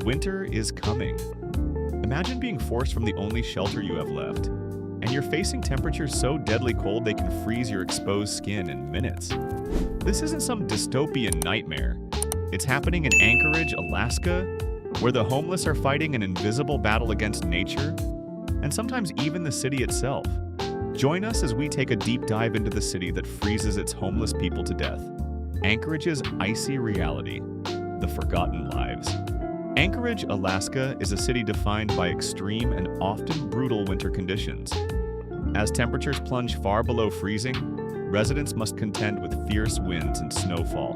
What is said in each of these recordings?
Winter is coming. Imagine being forced from the only shelter you have left, and you're facing temperatures so deadly cold they can freeze your exposed skin in minutes. This isn't some dystopian nightmare. It's happening in Anchorage, Alaska, where the homeless are fighting an invisible battle against nature, and sometimes even the city itself. Join us as we take a deep dive into the city that freezes its homeless people to death. Anchorages Icy Reality, the Forgotten Lives. Anchorage, Alaska is a city defined by extreme and often brutal winter conditions. As temperatures plunge far below freezing, residents must contend with fierce winds and snowfall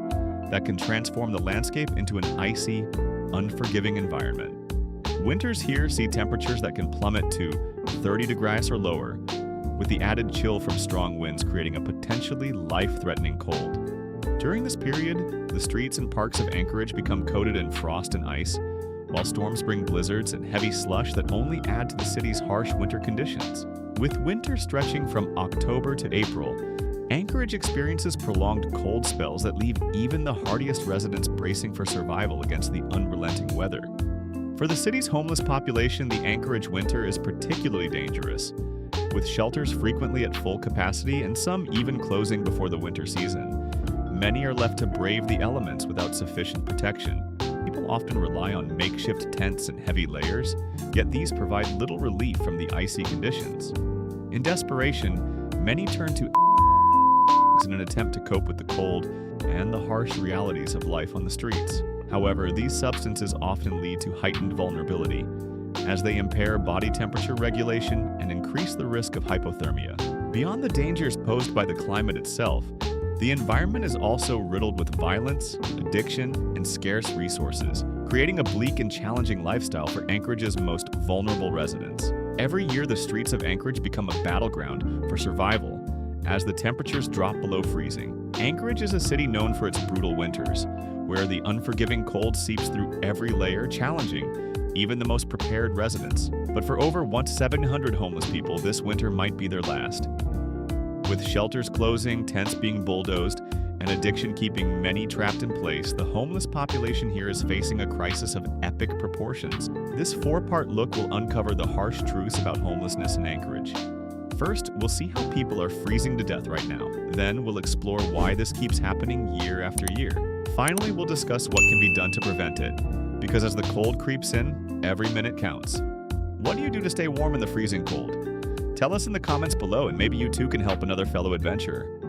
that can transform the landscape into an icy, unforgiving environment. Winters here see temperatures that can plummet to 30 degrees or lower, with the added chill from strong winds creating a potentially life-threatening cold. During this period, the streets and parks of Anchorage become coated in frost and ice, while storms bring blizzards and heavy slush that only add to the city's harsh winter conditions. With winter stretching from October to April, Anchorage experiences prolonged cold spells that leave even the hardiest residents bracing for survival against the unrelenting weather. For the city's homeless population, the Anchorage winter is particularly dangerous, with shelters frequently at full capacity and some even closing before the winter season. Many are left to brave the elements without sufficient protection. People often rely on makeshift tents and heavy layers, yet these provide little relief from the icy conditions. In desperation, many turn to in an attempt to cope with the cold and the harsh realities of life on the streets. However, these substances often lead to heightened vulnerability, as they impair body temperature regulation and increase the risk of hypothermia. Beyond the dangers posed by the climate itself, the environment is also riddled with violence, addiction, and scarce resources, creating a bleak and challenging lifestyle for Anchorage's most vulnerable residents. Every year, the streets of Anchorage become a battleground for survival as the temperatures drop below freezing. Anchorage is a city known for its brutal winters, where the unforgiving cold seeps through every layer, challenging even the most prepared residents. But for over 700 homeless people, this winter might be their last. With shelters closing, tents being bulldozed, and addiction keeping many trapped in place, the homeless population here is facing a crisis of epic proportions. This four-part look will uncover the harsh truths about homelessness in Anchorage. First, we'll see how people are freezing to death right now. Then, we'll explore why this keeps happening year after year. Finally, we'll discuss what can be done to prevent it, because as the cold creeps in, every minute counts. What do you do to stay warm in the freezing cold? Tell us in the comments below, and maybe you too can help another fellow adventurer.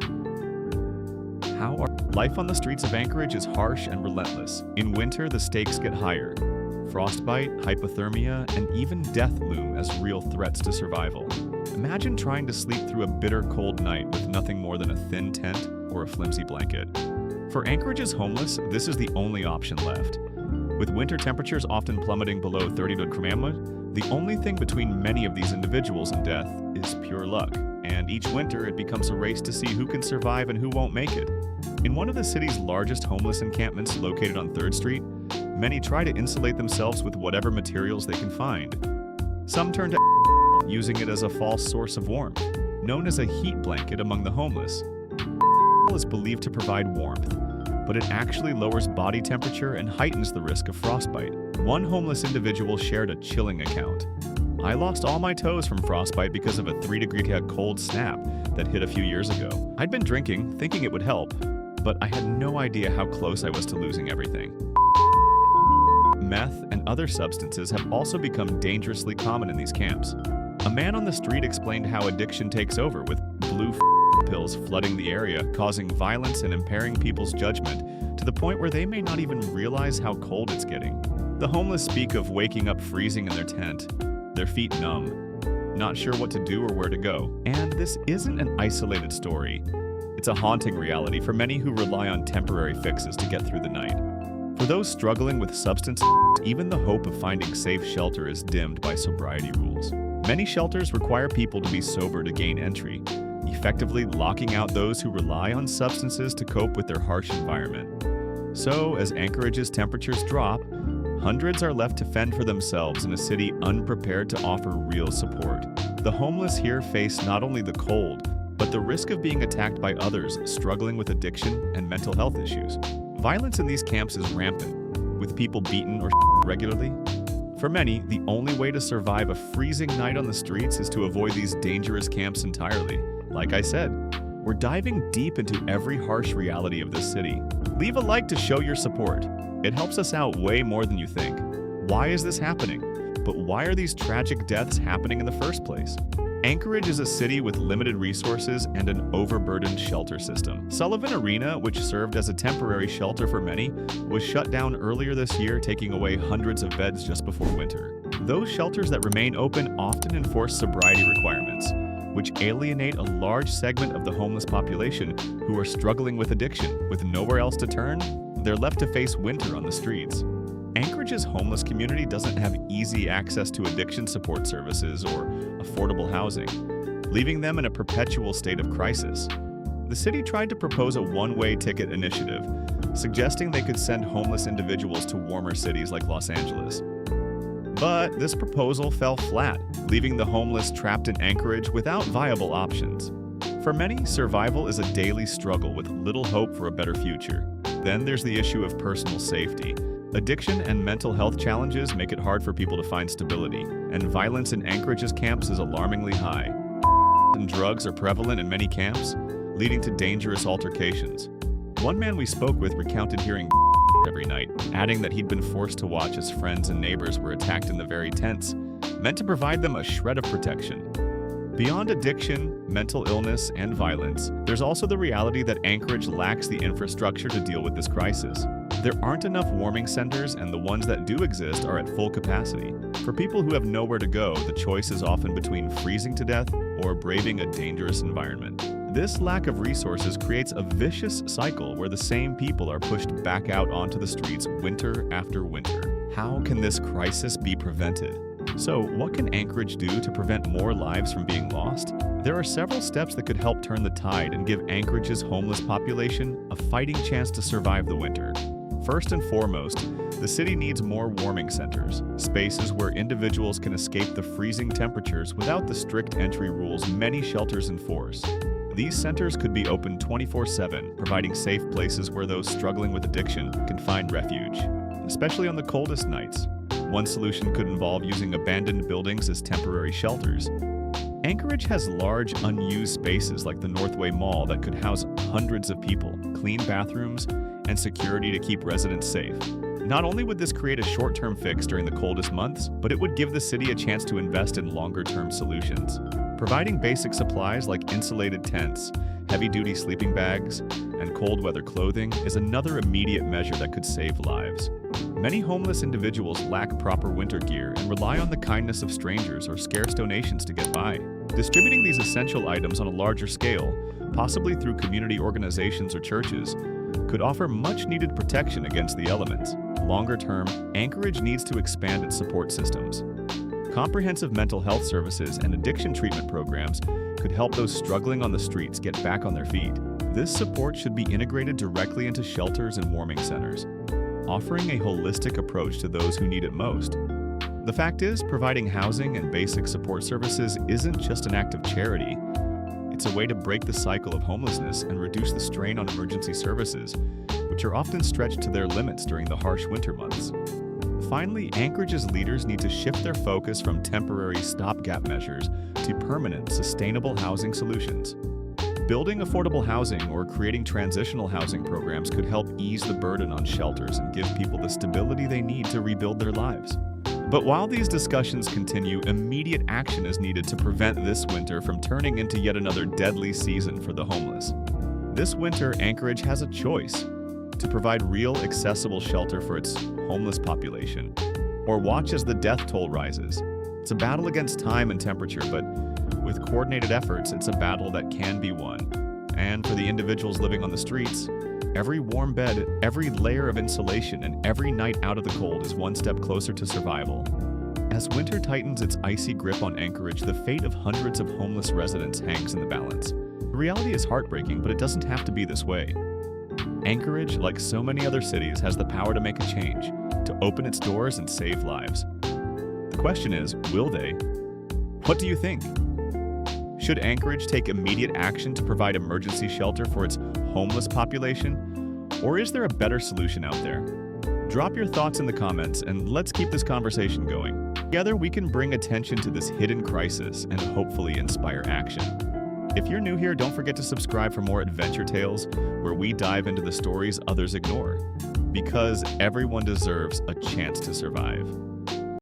Life on the streets of Anchorage is harsh and relentless. In winter, the stakes get higher. Frostbite, hypothermia, and even death loom as real threats to survival. Imagine trying to sleep through a bitter cold night with nothing more than a thin tent or a flimsy blanket. For Anchorage's homeless, this is the only option left. With winter temperatures often plummeting below 30 degrees, the only thing between many of these individuals and death is pure luck, and each winter it becomes a race to see who can survive and who won't make it. In one of the city's largest homeless encampments located on 3rd Street, many try to insulate themselves with whatever materials they can find. Some turn to using it as a false source of warmth, known as a heat blanket among the homeless. Is believed to provide warmth, but it actually lowers body temperature and heightens the risk of frostbite. One homeless individual shared a chilling account. "I lost all my toes from frostbite because of a 3-degree cold snap that hit a few years ago. I'd been drinking, thinking it would help, but I had no idea how close I was to losing everything." Meth and other substances have also become dangerously common in these camps. A man on the street explained how addiction takes over, with blue pills flooding the area, causing violence and impairing people's judgment to the point where they may not even realize how cold it's getting. The homeless speak of waking up freezing in their tent, their feet numb, not sure what to do or where to go. And this isn't an isolated story. It's a haunting reality for many who rely on temporary fixes to get through the night. For those struggling with substance, even the hope of finding safe shelter is dimmed by sobriety rules. Many shelters require people to be sober to gain entry, effectively locking out those who rely on substances to cope with their harsh environment. So, as Anchorage's temperatures drop, hundreds are left to fend for themselves in a city unprepared to offer real support. The homeless here face not only the cold, but the risk of being attacked by others struggling with addiction and mental health issues. Violence in these camps is rampant, with people beaten or regularly? For many, the only way to survive a freezing night on the streets is to avoid these dangerous camps entirely. Like I said, we're diving deep into every harsh reality of this city. Leave a like to show your support. It helps us out way more than you think. Why is this happening? But why are these tragic deaths happening in the first place? Anchorage is a city with limited resources and an overburdened shelter system. Sullivan Arena, which served as a temporary shelter for many, was shut down earlier this year, taking away hundreds of beds just before winter. Those shelters that remain open often enforce sobriety requirements, which alienate a large segment of the homeless population who are struggling with addiction. With nowhere else to turn, they're left to face winter on the streets. Anchorage's homeless community doesn't have easy access to addiction support services or affordable housing, leaving them in a perpetual state of crisis. The city tried to propose a one-way ticket initiative, suggesting they could send homeless individuals to warmer cities like Los Angeles. But this proposal fell flat, leaving the homeless trapped in Anchorage without viable options. For many, survival is a daily struggle with little hope for a better future. Then there's the issue of personal safety. Addiction and mental health challenges make it hard for people to find stability, and violence in Anchorage's camps is alarmingly high. And drugs are prevalent in many camps, leading to dangerous altercations. One man we spoke with recounted hearing every night, adding that he'd been forced to watch as friends and neighbors were attacked in the very tents, meant to provide them a shred of protection. Beyond addiction, mental illness, and violence, there's also the reality that Anchorage lacks the infrastructure to deal with this crisis. There aren't enough warming centers, and the ones that do exist are at full capacity. For people who have nowhere to go, the choice is often between freezing to death or braving a dangerous environment. This lack of resources creates a vicious cycle where the same people are pushed back out onto the streets winter after winter. How can this crisis be prevented? So, what can Anchorage do to prevent more lives from being lost? There are several steps that could help turn the tide and give Anchorage's homeless population a fighting chance to survive the winter. First and foremost, the city needs more warming centers, spaces where individuals can escape the freezing temperatures without the strict entry rules many shelters enforce. These centers could be open 24/7, providing safe places where those struggling with addiction can find refuge, especially on the coldest nights. One solution could involve using abandoned buildings as temporary shelters. Anchorage has large, unused spaces like the Northway Mall that could house hundreds of people, clean bathrooms, and security to keep residents safe. Not only would this create a short-term fix during the coldest months, but it would give the city a chance to invest in longer-term solutions. Providing basic supplies like insulated tents, heavy-duty sleeping bags, and cold-weather clothing is another immediate measure that could save lives. Many homeless individuals lack proper winter gear and rely on the kindness of strangers or scarce donations to get by. Distributing these essential items on a larger scale, possibly through community organizations or churches, could offer much-needed protection against the elements. Longer term, Anchorage needs to expand its support systems. Comprehensive mental health services and addiction treatment programs could help those struggling on the streets get back on their feet. This support should be integrated directly into shelters and warming centers, offering a holistic approach to those who need it most. The fact is, providing housing and basic support services isn't just an act of charity. It's a way to break the cycle of homelessness and reduce the strain on emergency services, which are often stretched to their limits during the harsh winter months. Finally, Anchorage's leaders need to shift their focus from temporary stopgap measures to permanent, sustainable housing solutions. Building affordable housing or creating transitional housing programs could help ease the burden on shelters and give people the stability they need to rebuild their lives. But while these discussions continue, immediate action is needed to prevent this winter from turning into yet another deadly season for the homeless. This winter, Anchorage has a choice: to provide real, accessible shelter for its homeless population, or watch as the death toll rises. It's a battle against time and temperature, but with coordinated efforts, it's a battle that can be won. And for the individuals living on the streets, every warm bed, every layer of insulation, and every night out of the cold is one step closer to survival. As winter tightens its icy grip on Anchorage, the fate of hundreds of homeless residents hangs in the balance. The reality is heartbreaking, but it doesn't have to be this way. Anchorage, like so many other cities, has the power to make a change, to open its doors and save lives. The question is, will they? What do you think? Should Anchorage take immediate action to provide emergency shelter for its homeless population? Or is there a better solution out there? Drop your thoughts in the comments and let's keep this conversation going. Together, we can bring attention to this hidden crisis and hopefully inspire action. If you're new here, don't forget to subscribe for more adventure tales where we dive into the stories others ignore. Because everyone deserves a chance to survive.